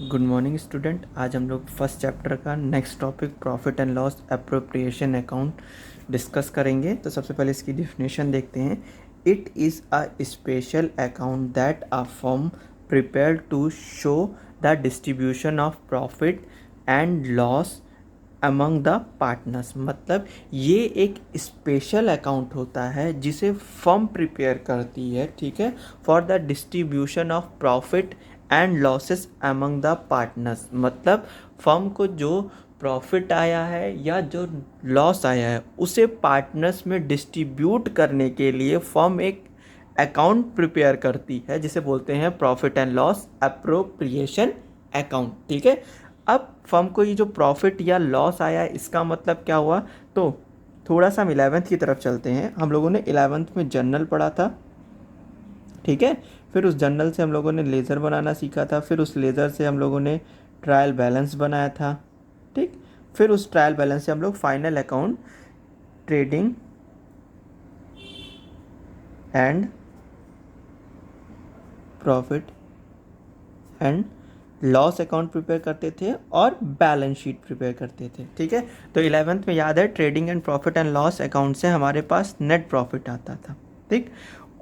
Good morning student. आज हम लोग फर्स्ट चैप्टर का next topic profit and loss appropriation account discuss करेंगे। तो सबसे पहले इसकी डिफिनेशन देखते हैं। It is a special account that a firm prepare to show the distribution of profit and loss among the partners. मतलब ये एक स्पेशल अकाउंट होता है जिसे फर्म प्रिपेयर करती है, ठीक है, for the distribution of profit and losses among the partners. मतलब फर्म को जो प्रॉफिट आया है या जो लॉस आया है उसे पार्टनर्स में डिस्ट्रीब्यूट करने के लिए फर्म एक अकाउंट प्रिपेयर करती है जिसे बोलते हैं profit and loss appropriation account, ठीक है। अब फर्म को ये जो प्रॉफिट या लॉस आया है इसका मतलब क्या हुआ, तो थोड़ा सा हम 11th की तरफ चलते हैं। हम लोगों ने 11th में जर्नल पढ़ा था, ठीक है। फिर उस जर्नल से हम लोगों ने लेज़र बनाना सीखा था। फिर उस लेज़र से हम लोगों ने ट्रायल बैलेंस बनाया था, ठीक। फिर उस ट्रायल बैलेंस से हम लोग final account trading and profit and loss account prepare करते थे और बैलेंस शीट प्रिपेयर करते थे, ठीक है। तो 11th में याद है trading and profit and loss account से हमारे पास नेट प्रॉफिट आता था, ठीक।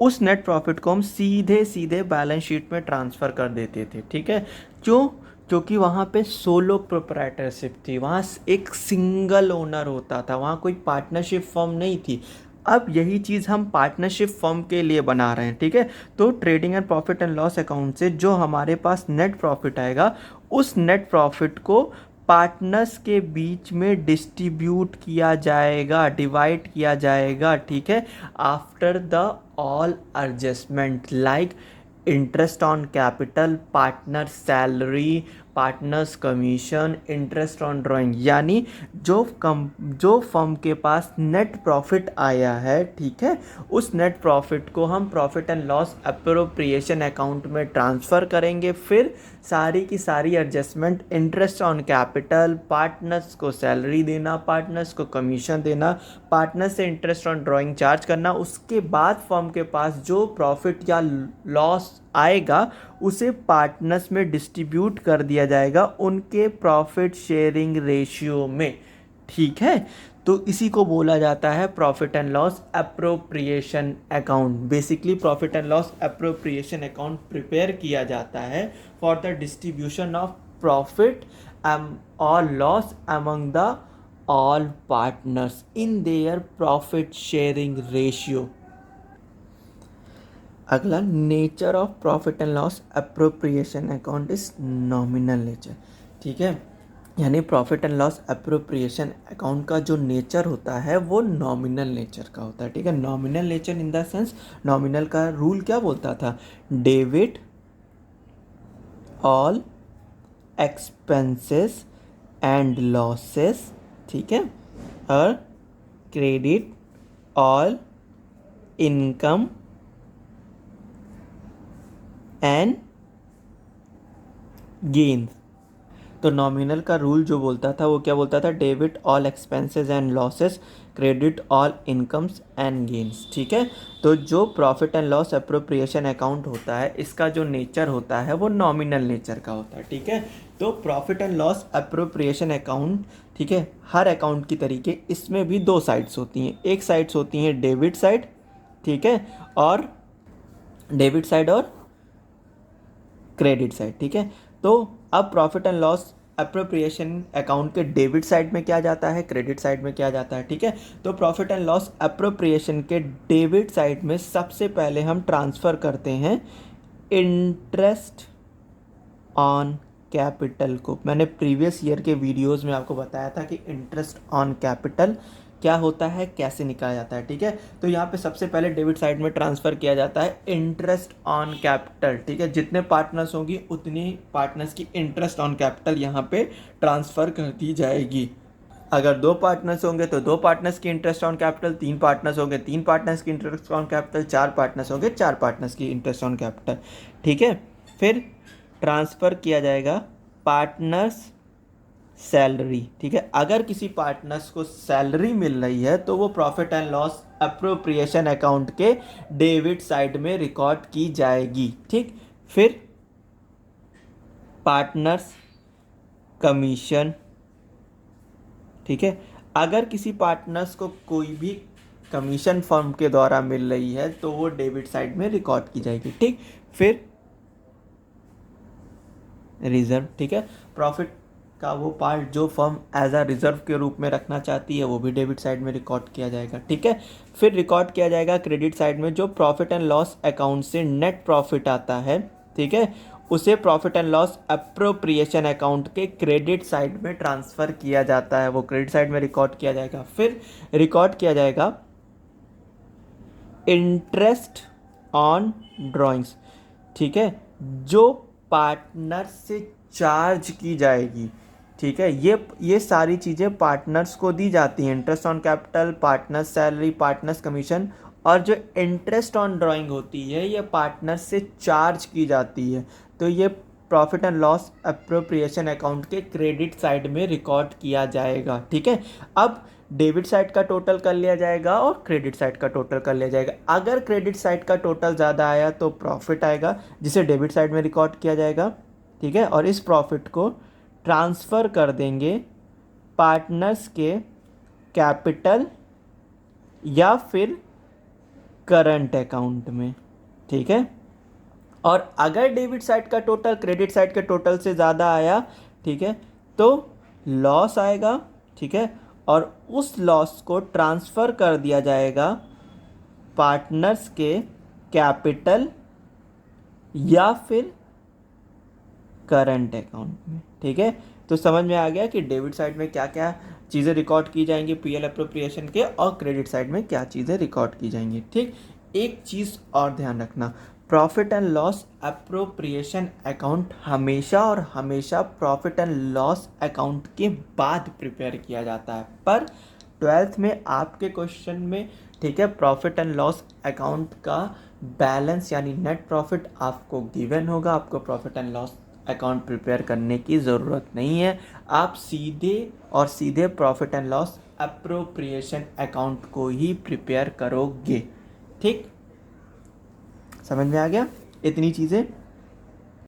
उस नेट प्रॉफिट को हम सीधे सीधे बैलेंस शीट में ट्रांसफ़र कर देते थे, ठीक है। क्यों? क्योंकि वहाँ पे सोलो प्रोप्राइटरशिप थी, वहाँ एक सिंगल ओनर होता था, वहाँ कोई पार्टनरशिप फॉर्म नहीं थी। अब यही चीज़ हम पार्टनरशिप फर्म के लिए बना रहे हैं, ठीक है। तो trading and profit and loss account से जो हमारे पास नेट प्रॉफिट आएगा उस नेट प्रॉफिट को पार्टनर्स के बीच में डिस्ट्रीब्यूट किया जाएगा, डिवाइड किया जाएगा, ठीक है, after the all adjustment like interest on capital, partner salary, partners commission, interest on drawing. यानी जो फर्म के पास नेट प्रॉफिट आया है, ठीक है, उस नेट प्रॉफिट को हम profit and loss appropriation account में ट्रांसफ़र करेंगे। फिर सारी की सारी adjustment, interest on capital, partners को सैलरी देना, पार्टनर्स को कमीशन देना, पार्टनर्स से इंटरेस्ट ऑन ड्राइंग चार्ज करना, उसके बाद फर्म के पास जो प्रॉफिट या लॉस आएगा उसे पार्टनर्स में डिस्ट्रीब्यूट कर दिया जाएगा उनके प्रॉफिट शेयरिंग रेशियो में, ठीक है। तो इसी को बोला जाता है profit and loss appropriation account. Basically profit and loss appropriation account prepare किया जाता है for the distribution of profit और loss among the all partners in their profit sharing ratio. अगला, nature of profit and loss appropriation account is nominal nature, ठीक है। यानी profit and loss appropriation account का जो नेचर होता है वो नॉमिनल नेचर का होता है, ठीक है। Nominal nature in the sense, nominal का रूल क्या बोलता था, debit all expenses and losses, ठीक है, और credit all income and gain. तो नॉमिनल का रूल जो बोलता था वो क्या बोलता था, debit all expenses and losses, credit all incomes and gains, ठीक है। तो जो profit and loss appropriation account होता है इसका जो नेचर होता है वो नॉमिनल नेचर का होता है, ठीक है। तो profit and loss appropriation account, ठीक है, हर अकाउंट की तरीके इसमें भी दो साइड्स होती हैं। एक साइड्स होती हैं डेबिट साइड, ठीक है, और डेबिट साइड और क्रेडिट साइड, ठीक है। तो अब profit and loss appropriation account के डेबिट साइड में क्या जाता है, क्रेडिट साइड में क्या जाता है, ठीक है। तो प्रॉफिट एंड लॉस अप्रोप्रिएशन के डेबिट साइड में सबसे पहले हम ट्रांसफ़र करते हैं इंटरेस्ट ऑन कैपिटल को। मैंने प्रीवियस ईयर के वीडियोस में आपको बताया था कि इंटरेस्ट ऑन कैपिटल क्या होता है, कैसे निकाला जाता है, ठीक है। तो यहाँ पे सबसे पहले डेबिट साइड में ट्रांसफ़र किया जाता है इंटरेस्ट ऑन कैपिटल, ठीक है। जितने पार्टनर्स होंगी उतनी पार्टनर्स की इंटरेस्ट ऑन कैपिटल यहाँ पे ट्रांसफ़र कर दी जाएगी। अगर दो पार्टनर्स होंगे तो दो पार्टनर्स की इंटरेस्ट ऑन कैपिटल, तीन पार्टनर्स होंगे तीन पार्टनर्स की इंटरेस्ट ऑन कैपिटल, चार पार्टनर्स होंगे चार पार्टनर्स की इंटरेस्ट ऑन कैपिटल, ठीक है। फिर ट्रांसफ़र किया जाएगा पार्टनर्स सैलरी, ठीक है। अगर किसी पार्टनर्स को सैलरी मिल रही है तो वो profit and loss appropriation account के डेबिट साइड में रिकॉर्ड की जाएगी, ठीक। फिर पार्टनर्स कमीशन, ठीक है। अगर किसी पार्टनर्स को कोई भी कमीशन फर्म के द्वारा मिल रही है तो वो डेबिट साइड में रिकॉर्ड की जाएगी, ठीक। फिर रिजर्व, ठीक है, प्रॉफिट का वो पार्ट जो फर्म एज अ रिजर्व के रूप में रखना चाहती है वो भी डेबिट साइड में रिकॉर्ड किया जाएगा, ठीक है। फिर रिकॉर्ड किया जाएगा क्रेडिट साइड में जो प्रॉफिट एंड लॉस अकाउंट से नेट प्रॉफिट आता है, ठीक है, उसे profit and loss appropriation account के क्रेडिट साइड में ट्रांसफ़र किया जाता है, वो क्रेडिट साइड में रिकॉर्ड किया जाएगा। फिर रिकॉर्ड किया जाएगा इंटरेस्ट ऑन ड्राइंग्स, ठीक है, जो पार्टनर से चार्ज की जाएगी, ठीक है। ये सारी चीज़ें पार्टनर्स को दी जाती हैं, interest on capital, partners salary, partners commission, और जो इंटरेस्ट ऑन ड्राइंग होती है ये पार्टनर से चार्ज की जाती है। तो ये profit and loss appropriation account के क्रेडिट साइड में रिकॉर्ड किया जाएगा, ठीक है। अब डेबिट साइड का टोटल कर लिया जाएगा और क्रेडिट साइड का टोटल कर लिया जाएगा। अगर क्रेडिट साइड का टोटल ज़्यादा आया तो प्रॉफिट आएगा जिसे डेबिट साइड में रिकॉर्ड किया जाएगा, ठीक है, और इस प्रॉफिट को ट्रांसफ़र कर देंगे पार्टनर्स के कैपिटल या फिर करंट अकाउंट में, ठीक है। और अगर डेबिट साइड का टोटल क्रेडिट साइड के टोटल से ज़्यादा आया, ठीक है, तो लॉस आएगा, ठीक है, और उस लॉस को ट्रांसफ़र कर दिया जाएगा पार्टनर्स के कैपिटल या फिर करंट अकाउंट में, ठीक है। तो समझ में आ गया कि डेबिट साइड में क्या क्या चीज़ें रिकॉर्ड की जाएंगी पीएल अप्रोप्रिएशन के, और क्रेडिट साइड में क्या चीज़ें रिकॉर्ड की जाएंगी, ठीक। एक चीज़ और ध्यान रखना, profit and loss appropriation account हमेशा और हमेशा प्रॉफिट एंड लॉस अकाउंट के बाद प्रिपेयर किया जाता है, पर 12th में आपके क्वेश्चन में, ठीक है, प्रॉफिट एंड लॉस अकाउंट का बैलेंस यानी नेट प्रॉफिट आपको गिवन होगा, आपको profit and loss account prepare करने की ज़रूरत नहीं है, आप सीधे profit and loss appropriation account को ही प्रिपेयर करोगे, ठीक। समझ में आ गया इतनी चीज़ें।